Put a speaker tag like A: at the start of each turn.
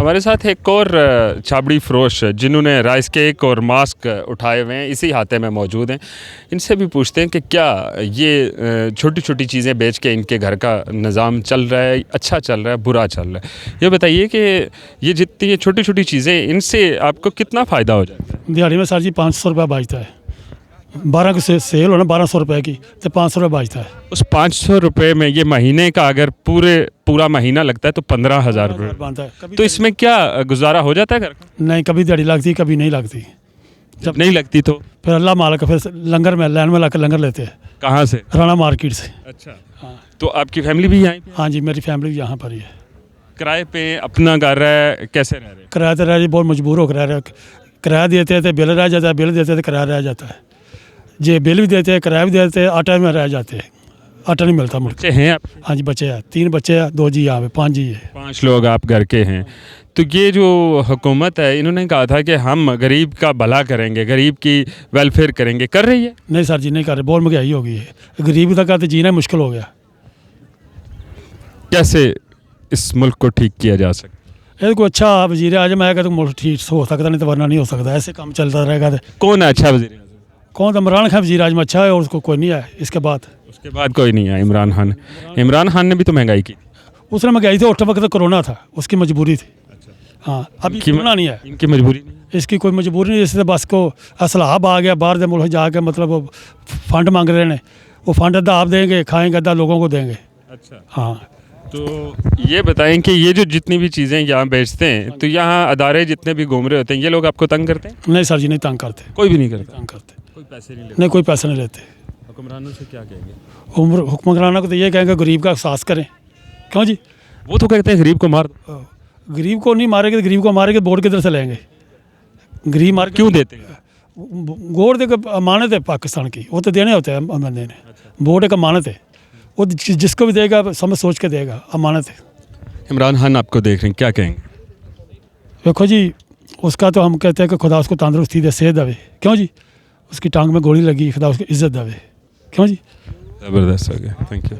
A: हमारे साथ एक और छाबड़ी फरोश जिन्होंने राइस केक और मास्क उठाए हुए हैं, इसी हाथे में मौजूद हैं। इनसे भी पूछते हैं कि क्या ये छोटी छोटी चीज़ें बेच के इनके घर का निज़ाम चल रहा है, अच्छा चल रहा है, बुरा चल रहा है। ये बताइए कि ये जितनी ये छोटी छोटी चीज़ें, इनसे आपको कितना फ़ायदा हो जाता है?
B: दिहाड़ी में सर जी 500 रुपये बचता है। 12 की सेल हो ना 1200 रुपये की, तो 500 रुपये बचता है।
A: उस 500 रुपये में ये महीने का अगर पूरा महीना लगता है तो 15,000 रुपये
B: बनता है।
A: तो इसमें क्या गुजारा हो जाता है घर का?
B: नहीं, कभी दिहाड़ी लगती, कभी नहीं लगती।
A: जब नहीं लगती तो
B: फिर अल्लाह मालिक, फिर लंगर में लाइन में ला कर लंगर लेते हैं।
A: कहाँ से?
B: राणा मार्केट से।
A: अच्छा,
B: हाँ
A: तो आपकी फैमिली भी यहाँ पे?
B: हाँ जी, मेरी फैमिली भी यहाँ पर ही है।
A: किराए पे अपना घर है, कैसे रह रहे हैं?
B: किराया तो रह रही, बहुत मजबूर होकर रह रहे। किराया देते हैं तो बिल रह जाता है, बिल देते हैं तो किराया रह जाता है। जे बिल भी देते हैं, किराया भी देते हैं, आटा में रह जाते हैं, आटा नहीं मिलता मुझे।
A: बच्चे हैं आप?
B: हाँ जी, बच्चे हैं, 3 बच्चे हैं, 2 जी यहाँ पे, 5 जी है।
A: 5 लोग आप घर के हैं। तो ये जो हुकूमत है, इन्होंने कहा था कि हम गरीब का भला करेंगे, गरीब की वेलफेयर करेंगे, कर रही है?
B: नहीं सर जी, नहीं कर रहे, बहुत महंगाई हो गई है। गरीबी तक तो जीना मुश्किल हो गया।
A: कैसे इस मुल्क को ठीक किया जा सकता है?
B: ये कोई अच्छा वजीर आजम आएगा तो मुल्क ठीक हो सकता, नहीं तो वरना नहीं हो सकता। ऐसे काम चलता रहेगा तो
A: कौन है अच्छा वज़ीर आज़म?
B: कौन? तो इमरान खान वजीर आजम अच्छा है, और उसको कोई नहीं आया इसके बाद।
A: उसके बाद कोई नहीं है। इमरान खान ने भी तो महंगाई की।
B: उसने महंगाई थी, उस वक्त तो कोरोना था, उसकी मजबूरी थी। हाँ, अभी कोरोना नहीं है,
A: इनकी मजबूरी नहीं।
B: इसकी कोई मजबूरी नहीं। इससे बस को असलाहब आ गया, बाहर के मुल्क जाके मतलब वो फंड मांग रहे हैं, वो फंड अद्धा आप देंगे, खाएंगे अद्धा लोगों को देंगे।
A: अच्छा,
B: हाँ,
A: तो ये बताएं कि ये जो जितनी भी चीज़ें यहाँ बेचते हैं, तो यहाँ अदारे जितने भी घूम रहे होते हैं, ये लोग आपको तंग करते हैं?
B: नहीं सर जी, नहीं तंग करते,
A: कोई भी नहीं करता?
B: तंग करते
A: कोई पैसे नहीं
B: नहीं, कोई पैसे नहीं लेते।
A: हुक्मरानों से क्या कहेंगे?
B: हुक्मराना को तो ये कहेंगे गरीब का एहसास करें। क्यों जी?
A: वो तो कहते हैं गरीब को मार दो।
B: गरीब को नहीं मारेंगे तो गरीब को मारेंगे, वोट किधर से लेंगे? गरीब मार
A: क्यों देते हैं?
B: वोट देकर अमानत है पाकिस्तान की, वो तो देने होते हैं बंदे ने। वोट एक अमानत है, वो जिसको भी देगा समझ सोच के देगा, अमानत है।
A: इमरान खान आपको देख रहे हैं, क्या कहेंगे?
B: देखो जी, उसका तो हम कहते हैं कि खुदा उसको तंदुरुस्ती दे, सेहत दे। क्यों जी? उसकी टांग में गोली लगी, खुदा उसको इज्जत दे। क्यों जी?
A: ज़बरदस्त हो गया, थैंक यू।